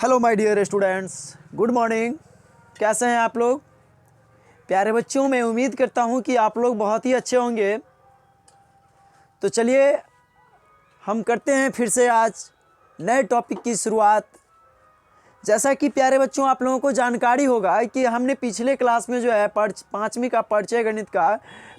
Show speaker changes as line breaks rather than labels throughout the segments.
Hello my dear students, good morning. कैसे हैं आप लोग? प्यारे बच्चों, मैं उम्मीद करता हूं कि आप लोग बहुत ही अच्छे होंगे। तो चलिए हम करते हैं फिर से आज नए टॉपिक की शुरुआत। जैसा कि प्यारे बच्चों आप लोगों को जानकारी होगा कि हमने पिछले क्लास में जो है पाँचवीं का परिचय गणित का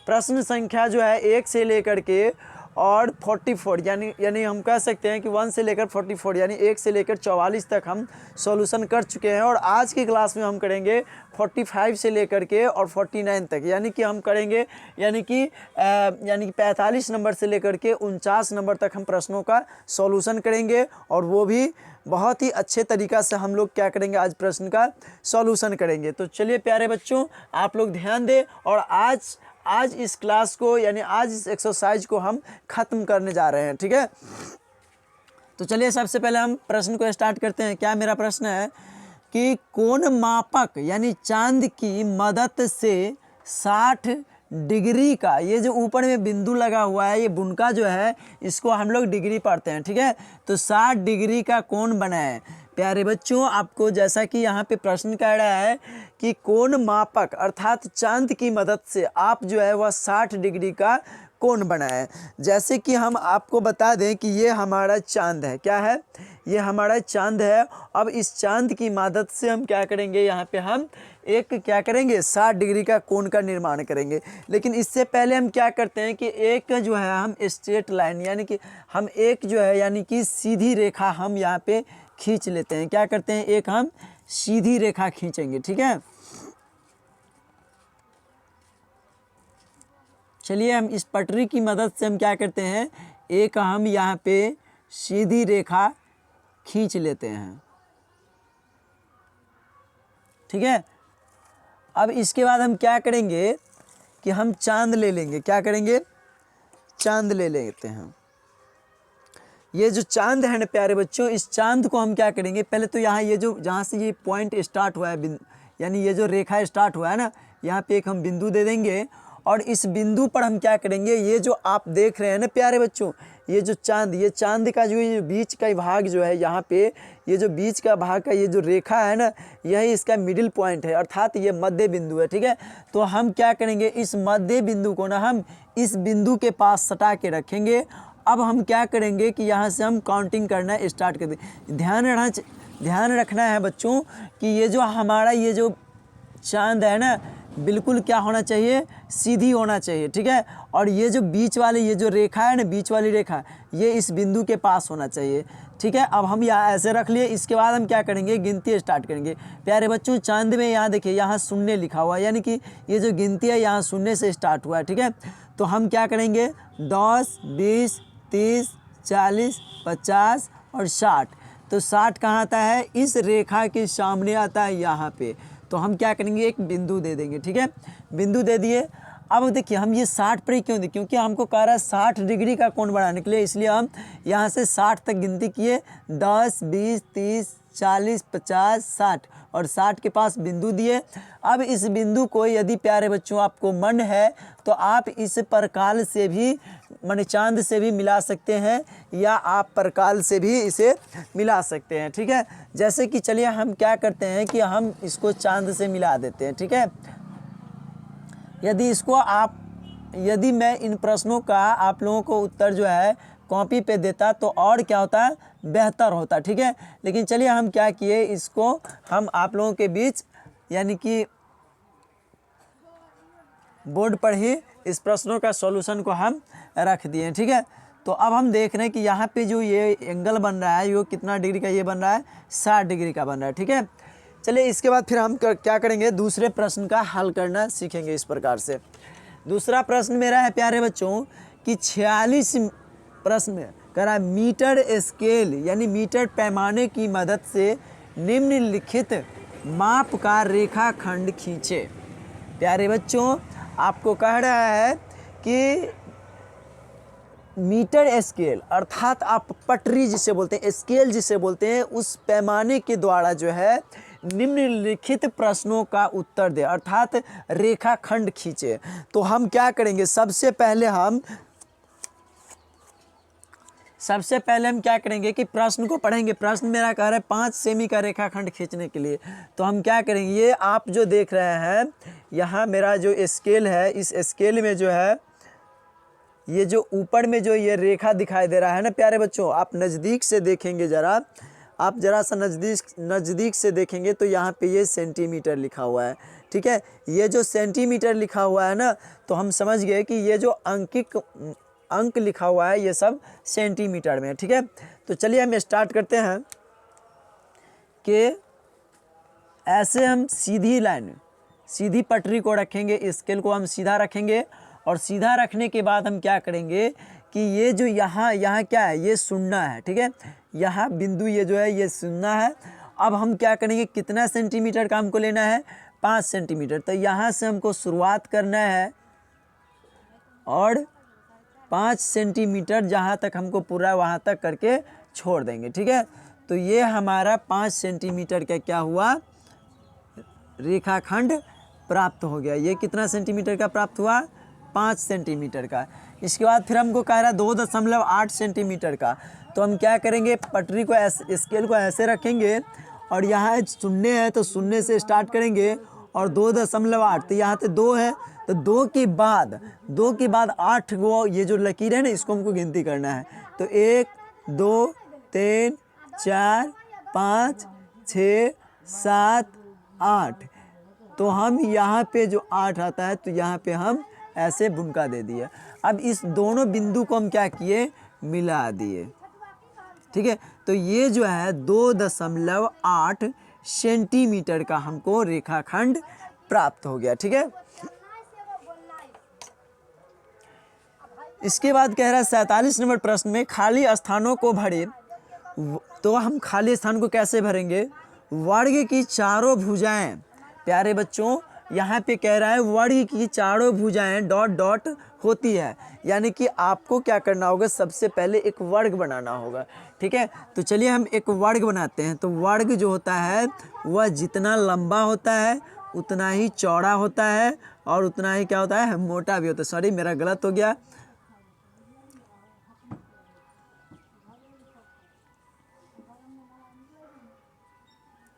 प्रश्न संख्या जो है 1 से लेकर के और 44 यानी हम कह सकते हैं कि 1 से लेकर 44 यानी 1 से लेकर 44 तक हम सॉल्यूशन कर चुके हैं। और आज की क्लास में हम करेंगे 45 से लेकर के और 49 तक, यानी कि हम करेंगे यानी कि 45 नंबर से लेकर के 49 नंबर तक हम प्रश्नों का सॉल्यूशन करेंगे। और वो भी बहुत ही अच्छे तरीक़ा से हम लोग क्या करेंगे, आज प्रश्न का सॉल्यूशन करेंगे। तो चलिए प्यारे बच्चों आप लोग ध्यान दें और आज इस क्लास को यानी आज इस एक्सरसाइज को हम ख़त्म करने जा रहे हैं, ठीक है। तो चलिए सबसे पहले हम प्रश्न को स्टार्ट करते हैं। क्या मेरा प्रश्न है कि कोण मापक यानी चांद की मदद से 60 डिग्री का, ये जो ऊपर में बिंदु लगा हुआ है ये बुनका जो है इसको हम लोग डिग्री पढ़ते हैं, ठीक है। तो 60 डिग्री का कोण बनाए। प्यारे बच्चों आपको जैसा कि यहाँ पे प्रश्न कह रहा है कि कोण मापक अर्थात चांद की मदद से आप जो है वह 60 डिग्री का कोण बनाए। जैसे कि हम आपको बता दें कि ये हमारा चांद है। क्या है? ये हमारा चांद है। अब इस चांद की मदद से हम क्या करेंगे, यहाँ पे हम एक क्या करेंगे 60 डिग्री का कोण का निर्माण करेंगे। लेकिन इससे पहले हम क्या करते हैं कि एक जो है हम स्ट्रेट लाइन यानी कि हम एक जो है यानी कि सीधी रेखा हम यहाँ पे खींच लेते हैं। क्या करते हैं, एक हम सीधी रेखा खींचेंगे, ठीक है। चलिए हम इस पटरी की मदद से हम क्या करते हैं, एक हम यहाँ पे सीधी रेखा खींच लेते हैं, ठीक है। अब इसके बाद हम क्या करेंगे कि हम चांद ले लेंगे। क्या करेंगे? चांद ले लेते हैं। ये जो चांद है ना प्यारे बच्चों, इस चांद को हम क्या करेंगे, पहले तो यहाँ ये जो जहाँ से ये पॉइंट स्टार्ट हुआ है यानी ये जो रेखा स्टार्ट हुआ है ना, यहाँ पे एक हम बिंदु दे देंगे। और इस बिंदु पर हम क्या करेंगे, ये जो आप देख रहे हैं ना प्यारे बच्चों, ये जो चांद, ये चांद का जो ये बीच का भाग जो है यहाँ पे, ये जो बीच का भाग का ये जो रेखा है ना, यही इसका मिडिल पॉइंट है अर्थात ये मध्य बिंदु है, ठीक है। तो हम क्या करेंगे, इस मध्य बिंदु को ना हम इस बिंदु के पास सटा के रखेंगे। अब हम क्या करेंगे कि यहाँ से हम काउंटिंग करना स्टार्ट कर दें। ध्यान रखना है बच्चों कि ये जो हमारा ये जो चांद है ना बिल्कुल क्या होना चाहिए, सीधी होना चाहिए, ठीक है। और ये जो बीच वाली ये जो रेखा है ना, बीच वाली रेखा, ये इस बिंदु के पास होना चाहिए, ठीक है। अब हम यहाँ ऐसे रख लिए। इसके बाद हम क्या करेंगे, गिनती स्टार्ट करेंगे। प्यारे बच्चों चांद में यहाँ देखिए यहाँ शून्य लिखा हुआ है, यानी कि ये जो गिनती है यहाँ शून्य से स्टार्ट हुआ है, ठीक है। तो हम क्या करेंगे 10, 20, 30, 40, 50 और 60। तो 60 कहाँ आता है, इस रेखा के सामने आता है यहाँ पे। तो हम क्या करेंगे, एक बिंदु दे देंगे, ठीक है। बिंदु दे दिए। अब देखिए हम ये 60 पर ही क्यों दें, क्योंकि हमको कह रहा है 60 डिग्री का कोण बनाने के लिए, इसलिए हम यहाँ से 60 तक गिनती किए। 10, 20, 30, 40, 50, 60 और 60 के पास बिंदु दिए। अब इस बिंदु को यदि प्यारे बच्चों आपको मन है तो आप इस परकाल से भी माने चांद से भी मिला सकते हैं, या आप परकाल से भी इसे मिला सकते हैं, ठीक है। जैसे कि चलिए हम क्या करते हैं कि हम इसको चांद से मिला देते हैं, ठीक है। यदि मैं इन प्रश्नों का आप लोगों को उत्तर जो है कॉपी पे देता तो और क्या होता, बेहतर होता, ठीक है। लेकिन चलिए हम क्या किए, इसको हम आप लोगों के बीच यानी कि बोर्ड पर ही इस प्रश्नों का सॉल्यूशन को हम रख दिए, ठीक है। तो अब हम देख रहे हैं कि यहाँ पे जो ये एंगल बन रहा है, ये कितना डिग्री का ये बन रहा है, 60 डिग्री का बन रहा है, ठीक है। चलिए इसके बाद फिर हम क्या करेंगे, दूसरे प्रश्न का हल करना सीखेंगे इस प्रकार से। दूसरा प्रश्न मेरा है प्यारे बच्चों कि 46 प्रश्न में कह रहा है मीटर स्केल यानी मीटर पैमाने की मदद से निम्नलिखित माप का रेखाखंड खींचे। प्यारे बच्चों आपको कह रहा है कि मीटर स्केल अर्थात आप पटरी जिसे बोलते हैं, स्केल जिसे बोलते हैं, उस पैमाने के द्वारा जो है निम्नलिखित प्रश्नों का उत्तर दे अर्थात रेखाखंड खींचे। तो हम क्या करेंगे, सबसे पहले हम सबसे पहले हम क्या करेंगे कि प्रश्न को पढ़ेंगे। प्रश्न मेरा कह रहा है 5 सेमी का रेखाखंड खींचने के लिए। तो हम क्या करेंगे, ये आप जो देख रहे हैं यहाँ मेरा जो स्केल है, इस स्केल में जो है ये जो ऊपर में जो ये रेखा दिखाई दे रहा है ना प्यारे बच्चों, आप नज़दीक से देखेंगे ज़रा, आप ज़रा सा नज़दीक से देखेंगे तो यहाँ पे ये सेंटीमीटर लिखा हुआ है। ठीक है, ये जो सेंटीमीटर लिखा हुआ है ना, तो हम समझ गए कि ये जो अंक लिखा हुआ है ये सब सेंटीमीटर में है। ठीक है, तो चलिए हम स्टार्ट करते हैं कि ऐसे हम सीधी लाइन, सीधी पटरी को रखेंगे, स्केल को हम सीधा रखेंगे और सीधा रखने के बाद हम क्या करेंगे कि ये जो यहाँ क्या है, ये सुन्ना है। ठीक है, यहाँ बिंदु ये जो है ये सुन्ना है। अब हम क्या करेंगे, कितना सेंटीमीटर का हमको लेना है, 5 सेंटीमीटर। तो यहाँ से हमको शुरुआत करना है और 5 सेंटीमीटर जहाँ तक हमको पूरा वहाँ तक करके छोड़ देंगे। ठीक है, तो ये हमारा 5 सेंटीमीटर का क्या हुआ, रेखाखंड प्राप्त हो गया। ये कितना सेंटीमीटर का प्राप्त हुआ, 5 सेंटीमीटर का। इसके बाद फिर हमको कह रहा है 2.8 सेंटीमीटर का। तो हम क्या करेंगे, पटरी को ऐसे, स्केल को ऐसे रखेंगे और यहाँ शून्य है तो शून्य से स्टार्ट करेंगे और 2.8, तो यहाँ पे 2 है तो 2 के बाद 8 गो ये जो लकीर है ना, इसको हमको गिनती करना है। तो 1 2 3 4 5 6 7 8, तो हम यहाँ पे जो 8 आता है तो यहाँ पे हम ऐसे बुनका दे दिए। अब इस दोनों बिंदु को हम क्या किए, मिला दिए। ठीक है, तो ये जो है 2.8 सेंटीमीटर का हमको रेखाखंड प्राप्त हो गया। ठीक है, इसके बाद कह रहा है 47 नंबर प्रश्न में खाली स्थानों को भरे। तो हम खाली स्थान को कैसे भरेंगे, वर्ग की चारों भुजाएं। प्यारे बच्चों यहाँ पे कह रहा है वर्ग की चारों भुजाएं डॉट डॉट होती है, यानी कि आपको क्या करना होगा, सबसे पहले एक वर्ग बनाना होगा। ठीक है, तो चलिए हम एक वर्ग बनाते हैं। तो वर्ग जो होता है वह जितना लंबा होता है उतना ही चौड़ा होता है और उतना ही क्या होता है, मोटा भी होता है। सॉरी मेरा गलत हो गया,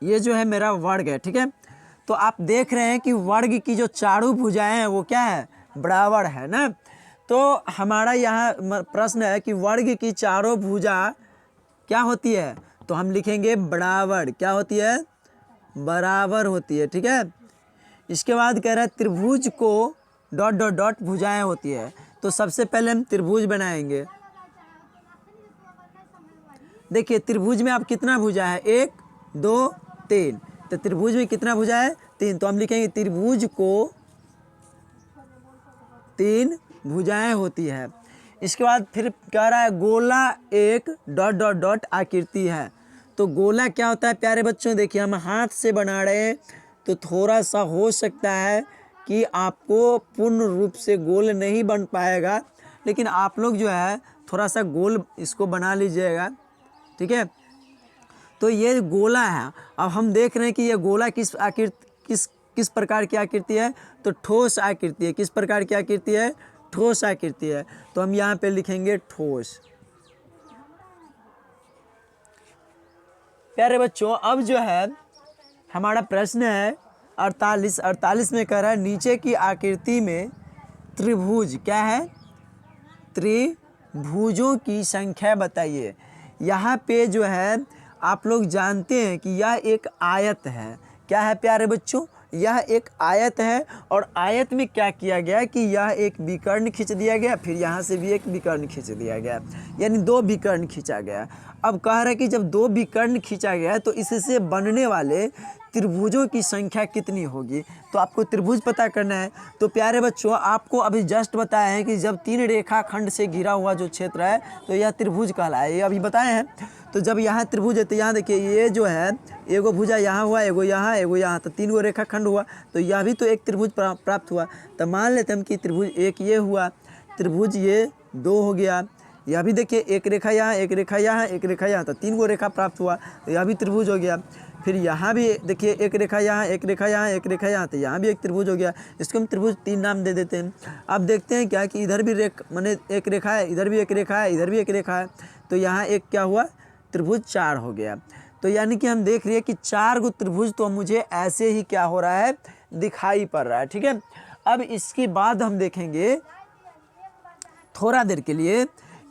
ये जो है मेरा वर्ग है। ठीक है, तो आप देख रहे हैं कि वर्ग की जो चारों भुजाएं हैं वो क्या है, बराबर है ना। तो हमारा यहाँ प्रश्न है कि वर्ग की चारों भुजा क्या होती है, तो हम लिखेंगे बराबर। क्या होती है, बराबर होती है। ठीक है, इसके बाद कह रहा है त्रिभुज को डॉट डॉट डॉट भुजाएं होती है। तो सबसे पहले हम त्रिभुज बनाएंगे। देखिए त्रिभुज में आप कितना भुजा है, 1 2 3, तो त्रिभुज में कितना भुजा है, 3। तो हम लिखेंगे त्रिभुज को 3 भुजाएं होती है। इसके बाद फिर कह रहा है गोला एक डॉट डॉट डॉट आकृति है। तो गोला क्या होता है प्यारे बच्चों, देखिए हम हाथ से बना रहे हैं तो थोड़ा सा हो सकता है कि आपको पूर्ण रूप से गोल नहीं बन पाएगा, लेकिन आप लोग जो है थोड़ा सा गोल इसको बना लीजिएगा। ठीक है, तो ये गोला है। अब हम देख रहे हैं कि ये गोला किस प्रकार की आकृति है, तो ठोस आकृति है। किस प्रकार की आकृति है, ठोस आकृति है। तो हम यहाँ पे लिखेंगे ठोस। प्यारे बच्चों अब जो है हमारा प्रश्न है 48 में कह रहा है नीचे की आकृति में त्रिभुज क्या है, त्रिभुजों की संख्या बताइए। यहाँ पे जो है आप लोग जानते हैं कि यह एक आयत है। क्या है प्यारे बच्चों, यह एक आयत है और आयत में क्या किया गया कि यह एक विकर्ण खींच दिया गया, फिर यहाँ से भी एक विकर्ण खींच दिया गया, यानी 2 विकर्ण खींचा गया। अब कह रहा है कि जब 2 विकर्ण खींचा गया तो इससे बनने वाले त्रिभुजों की संख्या कितनी होगी। तो आपको त्रिभुज पता करना है। तो प्यारे बच्चों आपको अभी जस्ट बताया है कि जब 3 रेखाखंड से घिरा हुआ जो क्षेत्र है तो यह त्रिभुज कहलाए, ये अभी बताए हैं। तो जब यहाँ त्रिभुज है तो यहाँ देखिए ये जो है एगो भुजा यहाँ हुआ, एगो यहाँ, तो 3 गो रेखाखंड हुआ, तो यह भी तो एक त्रिभुज प्राप्त हुआ। तो मान लेते हम कि त्रिभुज एक ये हुआ, त्रिभुज ये 2 हो गया। यह भी देखिए एक रेखा यहाँ, एक रेखा यहाँ, एक रेखा यहाँ, तो 3 गो रेखा प्राप्त हुआ, तो यह भी त्रिभुज हो गया। फिर यहाँ भी देखिए एक रेखा यहाँ, एक रेखा यहाँ, एक रेखा यहाँ, तो यहाँ भी एक त्रिभुज हो गया। इसको हम त्रिभुज 3 नाम दे देते हैं। अब देखते हैं क्या कि इधर भी माने एक रेखा है, इधर भी एक रेखा है, इधर भी एक रेखा है, तो यहाँ एक क्या हुआ, त्रिभुज 4 हो गया। तो यानी कि हम देख रहे हैं कि 4 गो त्रिभुज तो मुझे ऐसे ही क्या हो रहा है, दिखाई पड़ रहा है। ठीक है, अब इसके बाद हम देखेंगे थोड़ा देर के लिए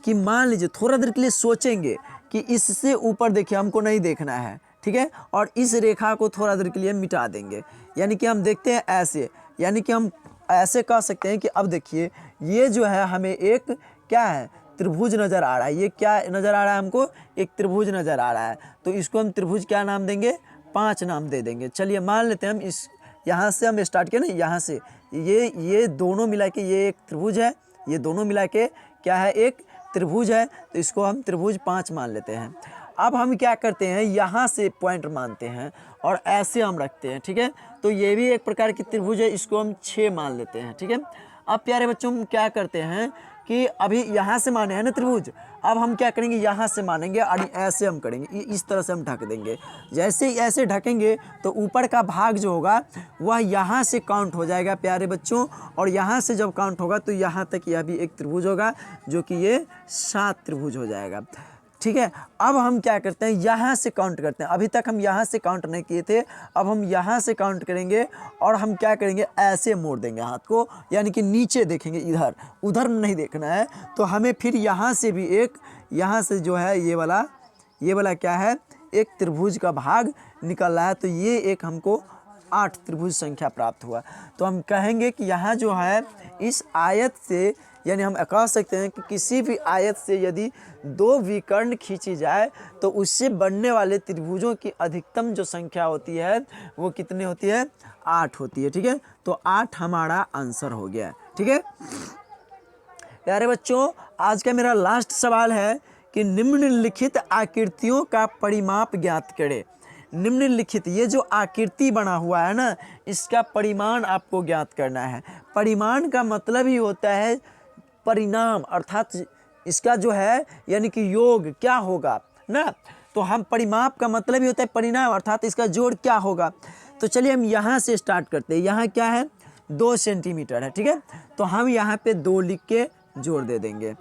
कि मान लीजिए थोड़ा देर के लिए सोचेंगे कि इससे ऊपर देखिए हमको नहीं देखना है। ठीक है, और इस रेखा को थोड़ा देर के लिए मिटा देंगे। यानी कि हम देखते हैं ऐसे, यानी कि हम ऐसे कह सकते हैं कि अब देखिए ये जो है हमें एक क्या है, त्रिभुज नज़र आ रहा है। ये क्या नज़र आ रहा है हमको, एक त्रिभुज नज़र आ रहा है। तो इसको हम त्रिभुज क्या नाम देंगे, 5 नाम दे देंगे। चलिए मान लेते हैं हम इस यहाँ से हम स्टार्ट किए ना, यहाँ से ये दोनों मिला के ये एक त्रिभुज है, ये दोनों मिला के क्या है, एक त्रिभुज है। तो इसको हम त्रिभुज 5 मान लेते हैं। अब हम क्या करते हैं, यहाँ से पॉइंट मानते हैं और ऐसे हम रखते हैं। ठीक है, तो ये भी एक प्रकार की त्रिभुज है, इसको हम 6 मान लेते हैं। ठीक है, अब प्यारे बच्चों हम क्या करते हैं कि अभी यहाँ से माने हैं ना त्रिभुज, अब हम क्या करेंगे, यहाँ से मानेंगे और ऐसे हम करेंगे, इस तरह से हम ढक देंगे। जैसे ही ऐसे ढकेंगे तो ऊपर का भाग जो होगा वह यहाँ से काउंट हो जाएगा प्यारे बच्चों, और यहाँ से जब काउंट होगा तो यहाँ तक यह भी एक त्रिभुज होगा, जो कि ये 7 त्रिभुज हो जाएगा। ठीक है, अब हम क्या करते हैं, यहाँ से काउंट करते हैं। अभी तक हम यहाँ से काउंट नहीं किए थे, अब हम यहाँ से काउंट करेंगे और हम क्या करेंगे, ऐसे मोड़ देंगे हाथ को, यानी कि नीचे देखेंगे, इधर उधर नहीं देखना है। तो हमें फिर यहाँ से भी एक, यहाँ से जो है ये वाला क्या है, एक त्रिभुज का भाग निकल रहा है। तो ये एक हमको 8 त्रिभुज संख्या प्राप्त हुआ। तो हम कहेंगे कि यहाँ जो है इस आयत से, यानी हम कह सकते हैं कि किसी भी आयत से यदि 2 विकर्ण खींची जाए तो उससे बनने वाले त्रिभुजों की अधिकतम जो संख्या होती है वो कितनी होती है, 8 होती है। ठीक है, तो 8 हमारा आंसर हो गया। ठीक है प्यारे बच्चों, आज का मेरा लास्ट सवाल है कि निम्नलिखित आकृतियों का परिमाप ज्ञात करें। निम्नलिखित ये जो आकृति बना हुआ है ना, इसका परिमाण आपको ज्ञात करना है। परिमाण का मतलब ही होता है परिणाम, अर्थात इसका जो है यानी कि योग क्या होगा ना। तो हम परिमाप का मतलब ही होता है परिणाम, अर्थात इसका जोड़ क्या होगा। तो चलिए हम यहाँ से स्टार्ट करते हैं। यहाँ क्या है, 2 सेंटीमीटर है। ठीक है, तो हम यहाँ पे 2 लिख के जोड़ दे देंगे।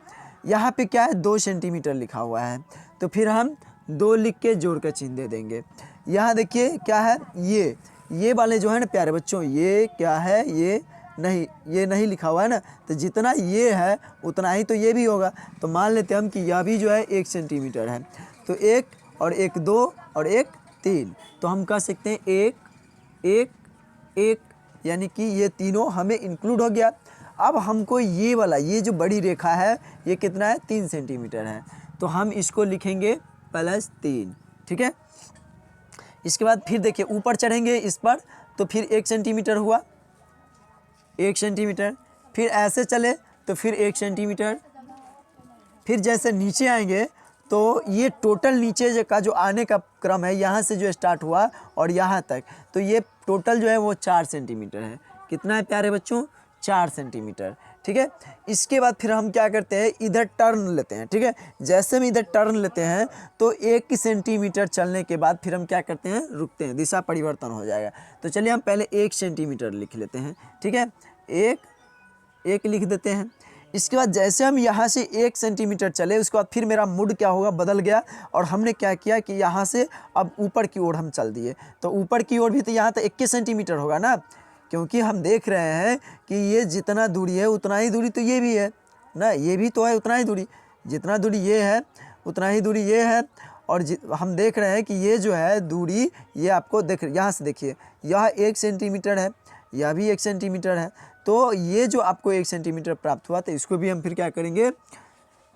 यहाँ पे क्या है, 2 सेंटीमीटर लिखा हुआ है, तो फिर हम 2 लिख के जोड़ का चिन्ह दे देंगे। यहाँ देखिए क्या है, ये वाले जो है ना प्यारे बच्चों, ये क्या है, ये नहीं लिखा हुआ है ना, तो जितना ये है उतना ही तो ये भी होगा। तो मान लेते हैं हम कि यह भी जो है 1 सेंटीमीटर है। तो 1 और 1 2 और 1 3, तो हम कह सकते हैं 1 1 1, यानी कि ये तीनों हमें इंक्लूड हो गया। अब हमको ये वाला, ये जो बड़ी रेखा है ये कितना है, 3 सेंटीमीटर है, तो हम इसको लिखेंगे +3। ठीक है, इसके बाद फिर देखिए ऊपर चढ़ेंगे इस पर, तो फिर 1 सेंटीमीटर हुआ, 1 सेंटीमीटर, फिर ऐसे चले तो फिर 1 सेंटीमीटर, फिर जैसे नीचे आएंगे तो ये टोटल नीचे का जो आने का क्रम है, यहाँ से जो स्टार्ट हुआ और यहाँ तक, तो ये टोटल जो है वो 4 सेंटीमीटर है। कितना है प्यारे बच्चों, 4 सेंटीमीटर। ठीक है, इसके बाद फिर हम क्या करते हैं, इधर टर्न लेते हैं। ठीक है, जैसे हम इधर टर्न लेते हैं तो 1 सेंटीमीटर चलने के बाद फिर हम क्या करते हैं, रुकते हैं, दिशा परिवर्तन हो जाएगा। तो चलिए हम पहले 1 सेंटीमीटर लिख लेते हैं। ठीक है, 1 लिख देते हैं। इसके बाद जैसे हम यहाँ से 1 सेंटीमीटर चले, उसके बाद फिर मेरा मूड क्या होगा, बदल गया, और हमने क्या किया कि यहाँ से अब ऊपर की ओर हम चल दिए। तो ऊपर की ओर भी तो यहाँ तक 21 सेंटीमीटर होगा ना, क्योंकि हम देख रहे हैं कि ये जितना दूरी है उतना ही दूरी तो ये भी है ना, ये भी तो है उतना ही दूरी, जितना दूरी ये है उतना ही दूरी ये है। और हम देख रहे हैं कि ये जो है दूरी, ये आपको यहाँ से देखिए, यह 1 सेंटीमीटर है, यह भी 1 सेंटीमीटर है। तो ये जो आपको 1 सेंटीमीटर प्राप्त हुआ, तो इसको भी हम फिर क्या करेंगे,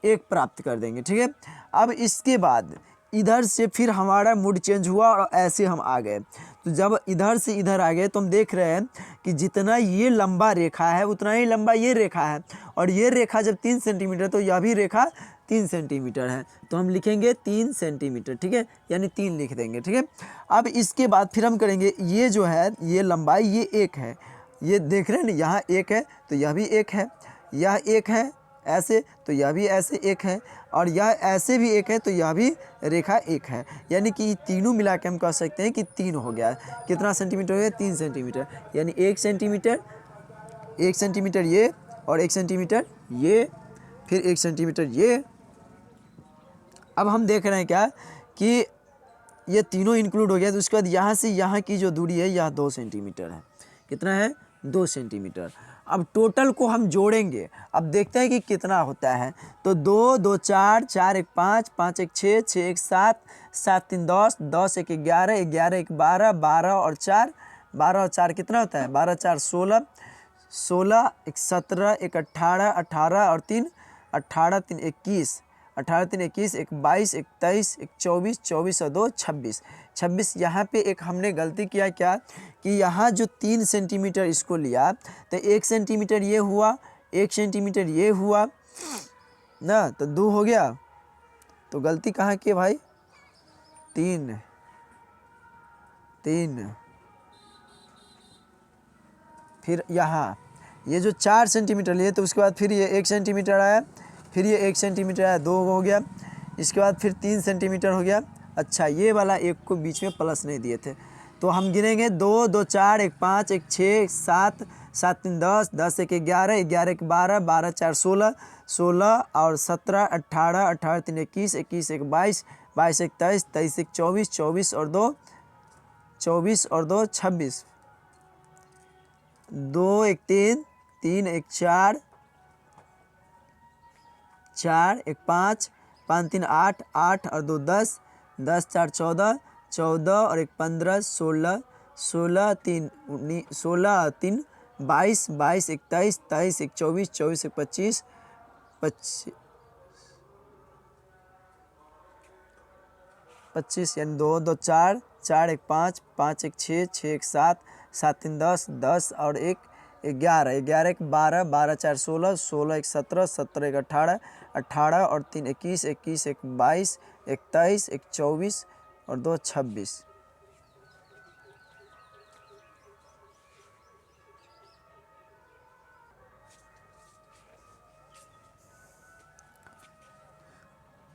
1 प्राप्त कर देंगे। ठीक है, अब इसके बाद इधर से फिर हमारा मूड चेंज हुआ और ऐसे हम आ गए। तो जब इधर से इधर आ गए तो हम देख रहे हैं कि जितना ये लंबा रेखा है उतना ही लंबा ये रेखा है, और ये रेखा जब 3 सेंटीमीटर, तो यह भी रेखा 3 सेंटीमीटर है। तो हम लिखेंगे 3 सेंटीमीटर। ठीक है, यानी 3 लिख देंगे। ठीक है, अब इसके बाद फिर हम करेंगे, ये जो है ये लंबाई ये 1 है, ये देख रहे हैं ना, यहाँ 1 है तो यह भी 1 है, यह 1 है, ऐसे, तो यह भी ऐसे एक है, और यह ऐसे भी एक है, तो यह भी रेखा एक है। यानी कि तीनों मिला के हम कह सकते हैं कि 3 हो गया। कितना सेंटीमीटर हो गया? 3 सेंटीमीटर। यानी 1 सेंटीमीटर, 1 सेंटीमीटर ये, और 1 सेंटीमीटर ये, फिर 1 सेंटीमीटर ये। अब हम देख रहे हैं क्या कि ये तीनों इंक्लूड हो गया, तो उसके बाद यहाँ से यहाँ की जो दूरी है यह 2 सेंटीमीटर है। कितना है? 2 सेंटीमीटर। अब टोटल को हम जोड़ेंगे, अब देखते हैं कि कितना होता है। तो 2 2 4, 4 1 5, 5 1 6, 6 1 7, 7 3 10, 10 1 11, 11 1 12, 12 और 4, 12 और 4 कितना होता है? 12 4 16, 16 1 17, 1 18, 18 और 3 18, 3 21, 18 3 21, 1 22, 1 23, 1 24, 24 और 2 26, 26। यहाँ पे एक हमने गलती किया क्या कि यहाँ जो 3 सेंटीमीटर इसको लिया, तो 1 सेंटीमीटर ये हुआ, 1 सेंटीमीटर ये हुआ ना, तो 2 हो गया। तो गलती कहाँ की भाई? 3 3। फिर यहाँ ये जो 4 सेंटीमीटर लिए, तो उसके बाद फिर ये 1 सेंटीमीटर आया, फिर ये 1 सेंटीमीटर आया, 2 हो गया। इसके बाद फिर 3 सेंटीमीटर हो गया। अच्छा, ये वाला एक को बीच में प्लस नहीं दिए थे, तो हम गिनेंगे 2 2 4, 1 5, 1 6, 1 7, 7 3 10, 10 1 11, 11 1 12, 12 4 16, 16 और 17, 18, 18 3 21, 21 1 22, 22 1 23, 23 1 24, 24 और 2 24 और 2 26, 2 1 3, 3 1 4, 4 1 5, 5 3 8, 8 और 2 10, 10 4 14, 14 और 1 15, 16, 16 3 16 3 22, 22 1 23, 23 1 24, 24 1 25, 25 यानी 2 2 4, 4 1 5, 5 1 6, 6 1 7, 7 3 10, 10 और 1 11, 11 1 12, 12 4 16, 16 1 17, 17 1 18, 18 और 3 21, 21 1 22, 1 23, 1 24 और 2 26।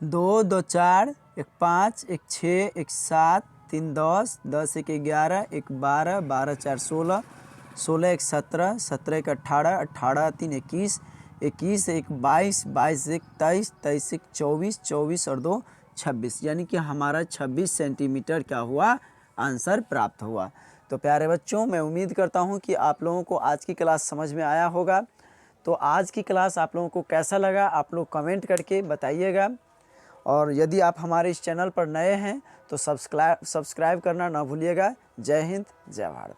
दो 2 4, 1 5, 1 6, 1 7, 3 10, 10 1 11, 1 12, 12 4 16, 16 1 17, 17 1 18, 18 3 21, 21 1 22, 22 1 23, 23 1 24, 24 और 2 26। यानी कि हमारा 26 सेंटीमीटर क्या हुआ? आंसर प्राप्त हुआ। तो प्यारे बच्चों, मैं उम्मीद करता हूँ कि आप लोगों को आज की क्लास समझ में आया होगा। तो आज की क्लास आप लोगों को कैसा लगा, आप लोग कमेंट करके बताइएगा। और यदि आप हमारे इस चैनल पर नए हैं तो सब्सक्राइब करना ना भूलिएगा। जय हिंद, जय भारत।